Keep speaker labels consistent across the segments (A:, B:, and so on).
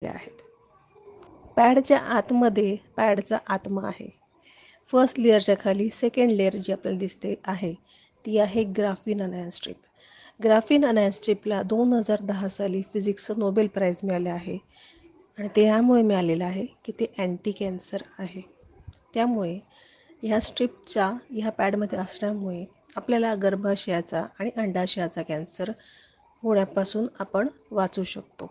A: आहेत. पॅडच्या पॅडचा आत्मा आहे. फर्स्ट लेअरच्या खाली सेकंड लेअर जी आपल्याला दिसते आहे ती आहे graphene anion strip. Graphene anion स्ट्रिपला 2010 साली फिजिक्सचं नोबेल प्राईज मिळाले आहे आणि ते यामुळे मिळालेलं आहे की ते अँटी कॅन्सर आहे. त्यामुळे ह्या पॅडमध्ये असल्यामुळे आपल्याला गर्भाशयाचा आणि अंडाशयाचा कॅन्सर होण्यापासून आपण वाचू शकतो.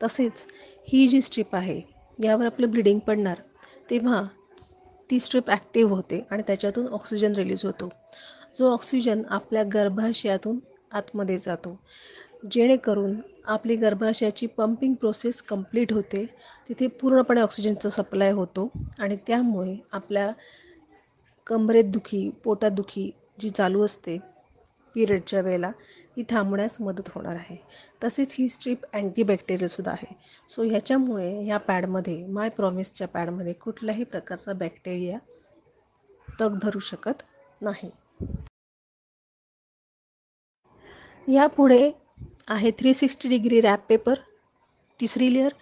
A: तसेच ही जी स्ट्रिप आहे यावर आपलं ब्लिडिंग पडणार तेव्हा ती स्ट्रिप ॲक्टिव्ह होते आणि त्याच्यातून ऑक्सिजन रिलीज होतो, जो ऑक्सिजन आपल्या गर्भाशयातून आतमध्ये जातो, जेणेकरून आपली गर्भाशयाची पंपिंग प्रोसेस कंप्लीट होते. तिथे पूर्णपणे ऑक्सिजनचा सप्लाय होतो आणि त्यामुळे आपल्या कंबरेत दुखी, पोटात दुखी जी चालू असते पिरियडच्या वेळेला ती थांबण्यास मदत होणार आहे. तसेच ही स्ट्रिप अँटीबॅक्टेरियलसुद्धा आहे. सो ह्याच्यामुळे ह्या पॅडमध्ये माय प्रॉमिसच्या पॅडमध्ये कुठल्याही प्रकारचा बॅक्टेरिया तग धरू शकत नाही. यापुढे आहे 360 डिग्री रॅप पेपर, तिसरी लेअर.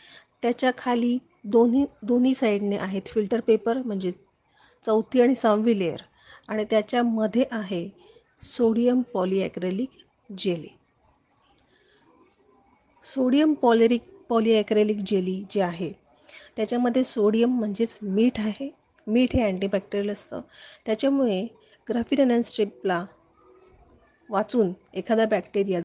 A: त्याच्या खाली दोन्ही साईडने आहेत फिल्टर पेपर म्हणजे चौथी आणि 6वी लेअर आणि त्याच्यामध्ये आहे सोडियम पॉलिॲक्रेलिक जेली. सोडियम पॉलिॲक्रेलिक जेली जे आहे त्याच्यामध्ये सोडियम म्हणजेच मीठ आहे. मीठ हे अँटीबॅक्टेरियल असतं. त्याच्यामुळे ग्राफीन अनायन स्ट्रिपला वाचून एखादा बॅक्टेरिया